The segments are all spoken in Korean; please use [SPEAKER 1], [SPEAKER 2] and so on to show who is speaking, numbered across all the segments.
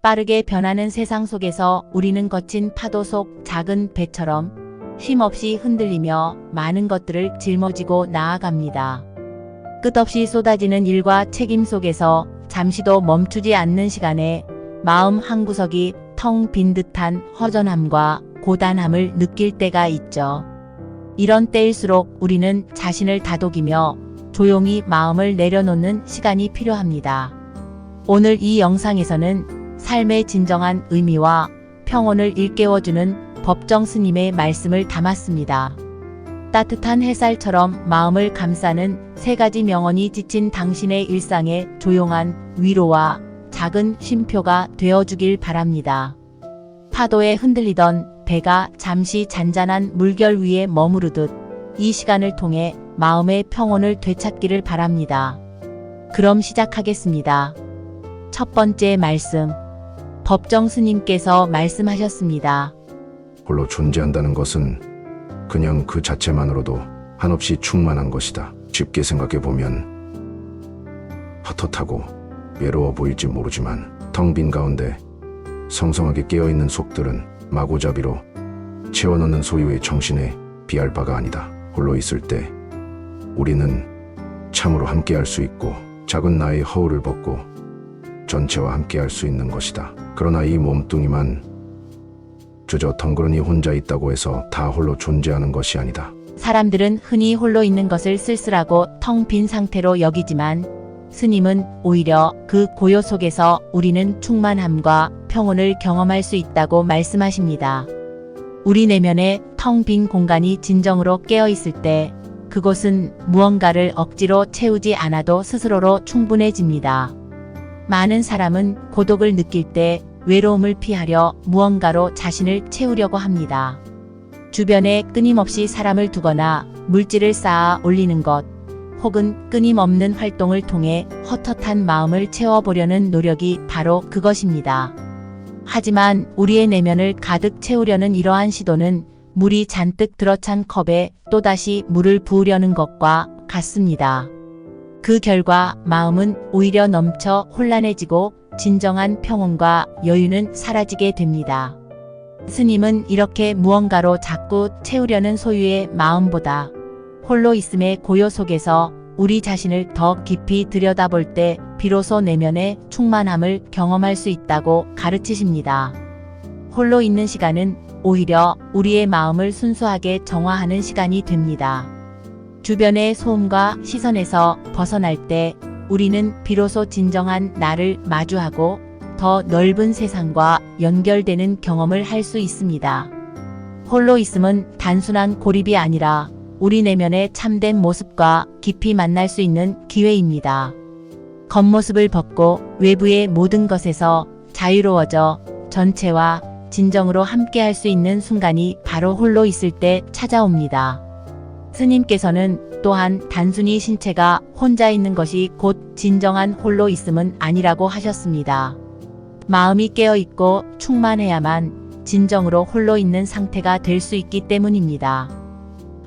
[SPEAKER 1] 빠르게 변하는 세상 속에서 우리는 거친 파도 속 작은 배처럼 쉼없이 흔들리며 많은 것들을 짊어지고 나아갑니다. 끝없이 쏟아지는 일과 책임 속에서 잠시도 멈추지 않는 시간에 마음 한구석이 텅 빈 듯한 허전함과 고단함을 느낄 때가 있죠. 이런 때일수록 우리는 자신을 다독이며 조용히 마음을 내려놓는 시간이 필요합니다. 오늘 이 영상에서는 삶의 진정한 의미와 평온을 일깨워주는 법정 스님의 말씀을 담았습니다. 따뜻한 햇살처럼 마음을 감싸는 세 가지 명언이 지친 당신의 일상에 조용한 위로와 작은 쉼표가 되어주길 바랍니다. 파도에 흔들리던 배가 잠시 잔잔한 물결 위에 머무르듯 이 시간을 통해 마음의 평온을 되찾기를 바랍니다. 그럼 시작하겠습니다. 첫 번째 말씀. 법정 스님께서 말씀하셨습니다.
[SPEAKER 2] 홀로 존재한다는 것은 그냥 그 자체만으로도 한없이 충만한 것이다. 쉽게 생각해보면 헛헛하고 외로워 보일지 모르지만 텅 빈 가운데 성성하게 깨어있는 속들은 마구잡이로 채워넣는 소유의 정신에 비할 바가 아니다. 홀로 있을 때 우리는 참으로 함께할 수 있고 작은 나의 허울을 벗고 전체와 함께할 수 있는 것이다. 그러나 이 몸뚱이만 그저 덩그러니 혼자 있다고 해서 다 홀로 존재하는 것이 아니다.
[SPEAKER 1] 사람들은 흔히 홀로 있는 것을 쓸쓸하고 텅 빈 상태로 여기지만 스님은 오히려 그 고요 속에서 우리는 충만함과 평온을 경험할 수 있다고 말씀하십니다. 우리 내면의 텅 빈 공간이 진정으로 깨어 있을 때 그곳은 무언가를 억지로 채우지 않아도 스스로로 충분해집니다. 많은 사람은 고독을 느낄 때 외로움을 피하려 무언가로 자신을 채우려고 합니다. 주변에 끊임없이 사람을 두거나 물질을 쌓아 올리는 것, 혹은 끊임없는 활동을 통해 헛헛한 마음을 채워보려는 노력이 바로 그것입니다. 하지만 우리의 내면을 가득 채우려는 이러한 시도는 물이 잔뜩 들어찬 컵에 또다시 물을 부으려는 것과 같습니다. 그 결과 마음은 오히려 넘쳐 혼란해지고 진정한 평온과 여유는 사라지게 됩니다. 스님은 이렇게 무언가로 자꾸 채우려는 소유의 마음보다 홀로 있음의 고요 속에서 우리 자신을 더 깊이 들여다볼 때 비로소 내면의 충만함을 경험할 수 있다고 가르치십니다. 홀로 있는 시간은 오히려 우리의 마음을 순수하게 정화하는 시간이 됩니다. 주변의 소음과 시선에서 벗어날 때 우리는 비로소 진정한 나를 마주하고 더 넓은 세상과 연결되는 경험을 할 수 있습니다. 홀로 있음은 단순한 고립이 아니라 우리 내면의 참된 모습과 깊이 만날 수 있는 기회입니다. 겉모습을 벗고 외부의 모든 것에서 자유로워져 전체와 진정으로 함께할 수 있는 순간이 바로 홀로 있을 때 찾아옵니다. 스님께서는 또한 단순히 신체가 혼자 있는 것이 곧 진정한 홀로 있음은 아니라고 하셨습니다. 마음이 깨어있고 충만해야만 진정으로 홀로 있는 상태가 될 수 있기 때문입니다.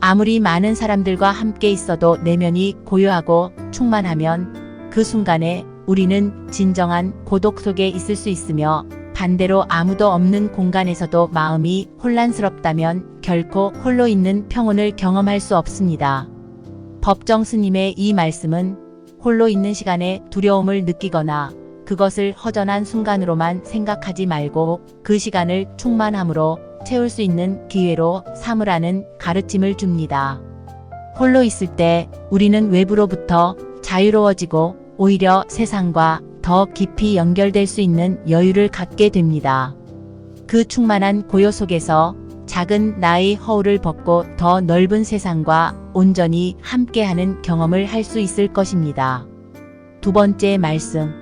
[SPEAKER 1] 아무리 많은 사람들과 함께 있어도 내면이 고요하고 충만하면 그 순간에 우리는 진정한 고독 속에 있을 수 있으며 반대로 아무도 없는 공간에서도 마음이 혼란스럽다면 결코 홀로 있는 평온을 경험할 수 없습니다. 법정 스님의 이 말씀은 홀로 있는 시간에 두려움을 느끼거나 그것을 허전한 순간으로만 생각하지 말고 그 시간을 충만함으로 채울 수 있는 기회로 삼으라는 가르침을 줍니다. 홀로 있을 때 우리는 외부로부터 자유로워지고 오히려 세상과 더 깊이 연결될 수 있는 여유를 갖게 됩니다. 그 충만한 고요 속에서 작은 나의 허울을 벗고 더 넓은 세상과 온전히 함께하는 경험을 할 수 있을 것입니다. 두 번째 말씀.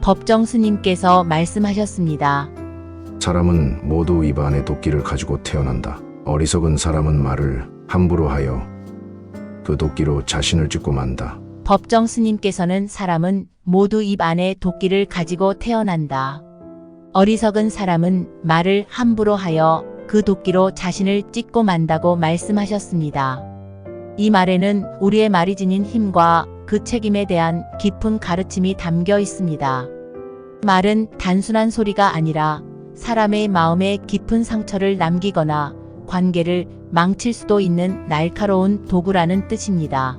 [SPEAKER 1] 법정 스님께서 말씀하셨습니다.
[SPEAKER 2] 사람은 모두 입 안에 도끼를 가지고 태어난다. 어리석은 사람은 말을 함부로 하여 그 도끼로 자신을 찢고 만다.
[SPEAKER 1] 법정 스님께서는 사람은 모두 입 안에 도끼를 가지고 태어난다. 어리석은 사람은 말을 함부로 하여 그 도끼로 자신을 찢고 만다고 말씀하셨습니다. 이 말에는 우리의 말이 지닌 힘과 그 책임에 대한 깊은 가르침이 담겨 있습니다. 말은 단순한 소리가 아니라 사람의 마음에 깊은 상처를 남기거나 관계를 망칠 수도 있는 날카로운 도구라는 뜻입니다.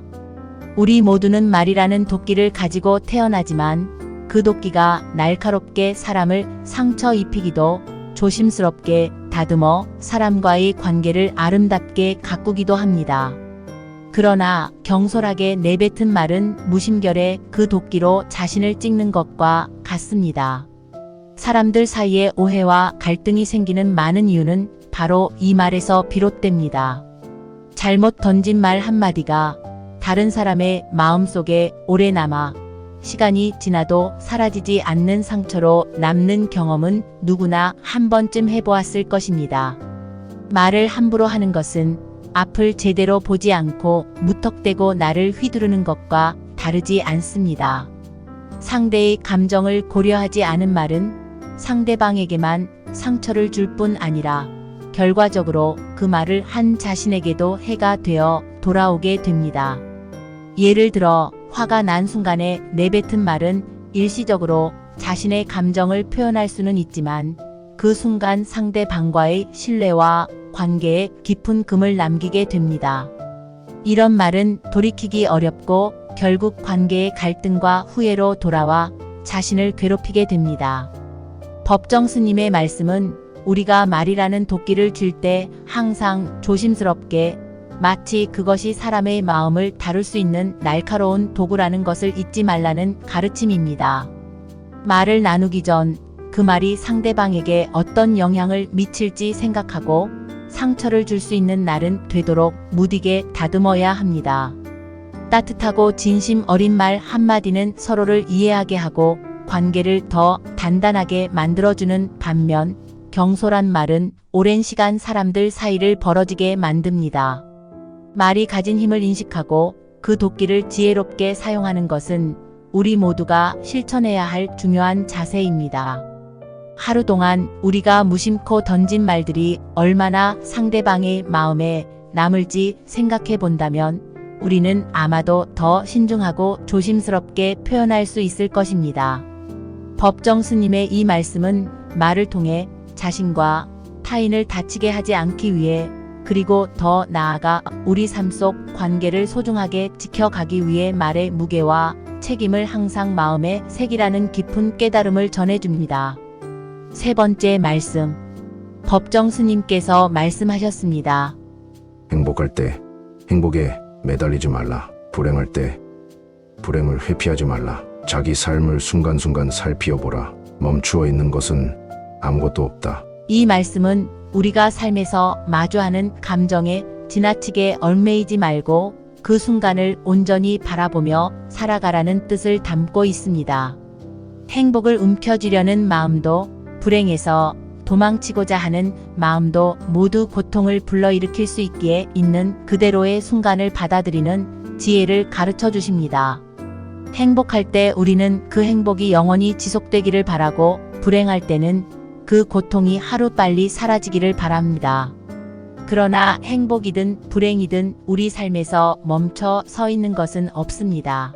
[SPEAKER 1] 우리 모두는 말이라는 도끼를 가지고 태어나지만 그 도끼가 날카롭게 사람을 상처 입히기도 조심스럽게 다듬어 사람과의 관계를 아름답게 가꾸기도 합니다. 그러나 경솔하게 내뱉은 말은 무심결에 그 도끼로 자신을 찍는 것과 같습니다. 사람들 사이에 오해와 갈등이 생기는 많은 이유는 바로 이 말에서 비롯됩니다. 잘못 던진 말 한마디가 다른 사람의 마음속에 오래 남아 시간이 지나도 사라지지 않는 상처로 남는 경험은 누구나 한 번쯤 해보았을 것입니다. 말을 함부로 하는 것은 앞을 제대로 보지 않고 무턱대고 나를 휘두르는 것과 다르지 않습니다. 상대의 감정을 고려하지 않은 말은 상대방에게만 상처를 줄 뿐 아니라 결과적으로 그 말을 한 자신에게도 해가 되어 돌아오게 됩니다. 예를 들어 화가 난 순간에 내뱉은 말은 일시적으로 자신의 감정을 표현할 수는 있지만 그 순간 상대방과의 신뢰와 관계에 깊은 금을 남기게 됩니다. 이런 말은 돌이키기 어렵고 결국 관계의 갈등과 후회로 돌아와 자신을 괴롭히게 됩니다. 법정 스님의 말씀은 우리가 말이라는 도끼를 쥘 때 항상 조심스럽게 마치 그것이 사람의 마음을 다룰 수 있는 날카로운 도구라는 것을 잊지 말라는 가르침입니다. 말을 나누기 전 그 말이 상대방에게 어떤 영향을 미칠지 생각하고 상처를 줄 수 있는 날은 되도록 무디게 다듬어야 합니다. 따뜻하고 진심 어린 말 한마디는 서로를 이해하게 하고 관계를 더 단단하게 만들어주는 반면 경솔한 말은 오랜 시간 사람들 사이를 벌어지게 만듭니다. 말이 가진 힘을 인식하고 그 도끼를 지혜롭게 사용하는 것은 우리 모두가 실천해야 할 중요한 자세입니다. 하루 동안 우리가 무심코 던진 말들이 얼마나 상대방의 마음에 남을지 생각해 본다면 우리는 아마도 더 신중하고 조심스럽게 표현할 수 있을 것입니다. 법정 스님의 이 말씀은 말을 통해 자신과 타인을 다치게 하지 않기 위해 그리고 더 나아가 우리 삶 속 관계를 소중하게 지켜가기 위해 말의 무게와 책임을 항상 마음에 새기라는 깊은 깨달음을 전해줍니다. 세 번째 말씀. 법정 스님께서 말씀하셨습니다.
[SPEAKER 2] 행복할 때 행복에 매달리지 말라. 불행할 때 불행을 회피하지 말라. 자기 삶을 순간순간 살피어보라. 멈추어 있는 것은 아무것도 없다.
[SPEAKER 1] 이 말씀은 우리가 삶에서 마주하는 감정에 지나치게 얽매이지 말고 그 순간을 온전히 바라보며 살아가라는 뜻을 담고 있습니다. 행복을 움켜쥐려는 마음도 불행에서 도망치고자 하는 마음도 모두 고통을 불러일으킬 수 있기에 있는 그대로의 순간을 받아들이는 지혜를 가르쳐 주십니다. 행복할 때 우리는 그 행복이 영원히 지속되기를 바라고 불행할 때는 그 고통이 하루빨리 사라지기를 바랍니다. 그러나 행복이든 불행이든 우리 삶에서 멈춰 서 있는 것은 없습니다.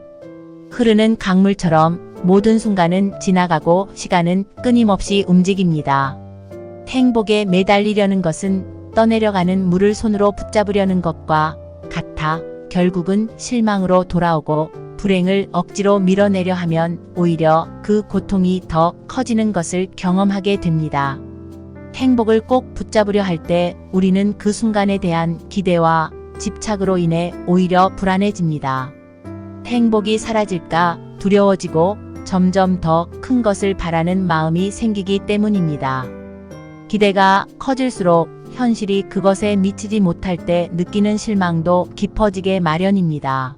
[SPEAKER 1] 흐르는 강물처럼 모든 순간은 지나가고 시간은 끊임없이 움직입니다. 행복에 매달리려는 것은 떠내려가는 물을 손으로 붙잡으려는 것과 같아 결국은 실망으로 돌아오고 불행을 억지로 밀어내려 하면 오히려 그 고통이 더 커지는 것을 경험하게 됩니다. 행복을 꼭 붙잡으려 할 때 우리는 그 순간에 대한 기대와 집착으로 인해 오히려 불안해집니다. 행복이 사라질까 두려워지고 점점 더 큰 것을 바라는 마음이 생기기 때문입니다. 기대가 커질수록 현실이 그것에 미치지 못할 때 느끼는 실망도 깊어지게 마련입니다.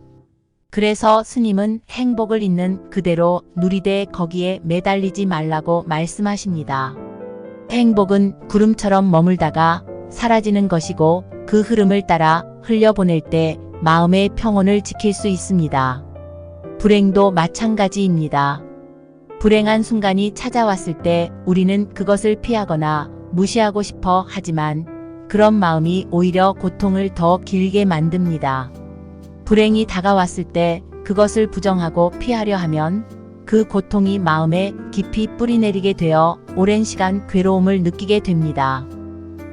[SPEAKER 1] 그래서 스님은 행복을 있는 그대로 누리되 거기에 매달리지 말라고 말씀하십니다. 행복은 구름처럼 머물다가 사라지는 것이고 그 흐름을 따라 흘려보낼 때 마음의 평온을 지킬 수 있습니다. 불행도 마찬가지입니다. 불행한 순간이 찾아왔을 때 우리는 그것을 피하거나 무시하고 싶어 하지만 그런 마음이 오히려 고통을 더 길게 만듭니다. 불행이 다가왔을 때 그것을 부정하고 피하려 하면 그 고통이 마음에 깊이 뿌리내리게 되어 오랜 시간 괴로움을 느끼게 됩니다.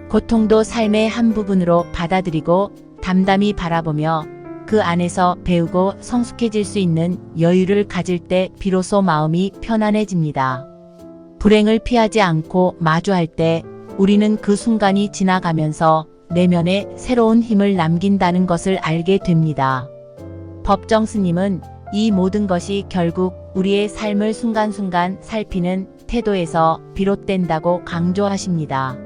[SPEAKER 1] 고통도 삶의 한 부분으로 받아들이고 담담히 바라보며 그 안에서 배우고 성숙해질 수 있는 여유를 가질 때 비로소 마음이 편안해집니다. 불행을 피하지 않고 마주할 때 우리는 그 순간이 지나가면서 내면에 새로운 힘을 남긴다는 것을 알게 됩니다. 법정 스님은 이 모든 것이 결국 우리의 삶을 순간순간 살피는 태도에서 비롯된다고 강조하십니다.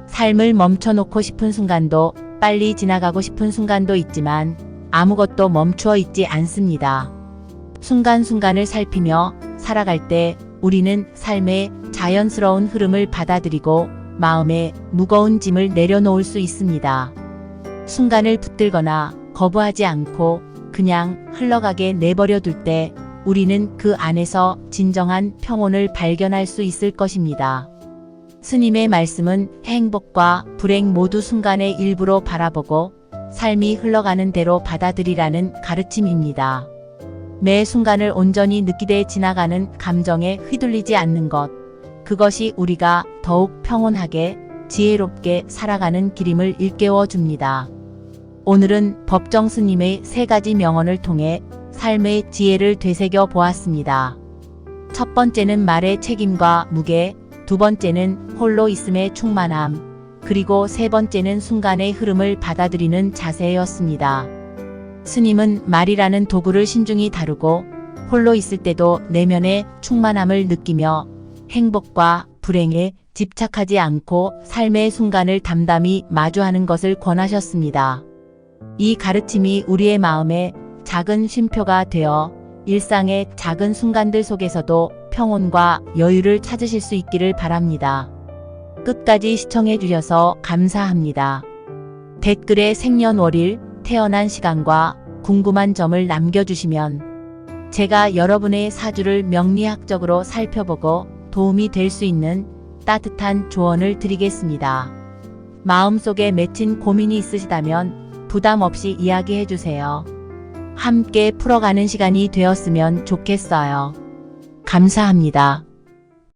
[SPEAKER 1] 삶을 멈춰놓고 싶은 순간도 빨리 지나가고 싶은 순간도 있지만 아무것도 멈추어 있지 않습니다. 순간순간을 살피며 살아갈 때 우리는 삶의 자연스러운 흐름을 받아들이고 마음에 무거운 짐을 내려놓을 수 있습니다. 순간을 붙들거나 거부하지 않고 그냥 흘러가게 내버려 둘 때 우리는 그 안에서 진정한 평온을 발견할 수 있을 것입니다. 스님의 말씀은 행복과 불행 모두 순간의 일부로 바라보고 삶이 흘러가는 대로 받아들이라는 가르침입니다. 매 순간을 온전히 느끼되 지나가는 감정에 휘둘리지 않는 것, 그것이 우리가 더욱 평온하게 지혜롭게 살아가는 길임을 일깨워 줍니다. 오늘은 법정 스님의 3가지 명언을 통해 삶의 지혜를 되새겨 보았습니다. 첫 번째는 말의 책임과 무게, 두 번째는 홀로 있음의 충만함, 그리고 세 번째는 순간의 흐름을 받아들이는 자세였습니다. 스님은 말이라는 도구를 신중히 다루고 홀로 있을 때도 내면의 충만함을 느끼며 행복과 불행에 집착하지 않고 삶의 순간을 담담히 마주하는 것을 권하셨습니다. 이 가르침이 우리의 마음에 작은 쉼표가 되어 일상의 작은 순간들 속에서도 평온과 여유를 찾으실 수 있기를 바랍니다. 끝까지 시청해 주셔서 감사합니다. 댓글에 생년월일, 태어난 시간과 궁금한 점을 남겨주시면 제가 여러분의 사주를 명리학적으로 살펴보고 도움이 될 수 있는 따뜻한 조언을 드리겠습니다. 마음속에 맺힌 고민이 있으시다면 부담 없이 이야기해 주세요. 함께 풀어가는 시간이 되었으면 좋겠어요. 감사합니다.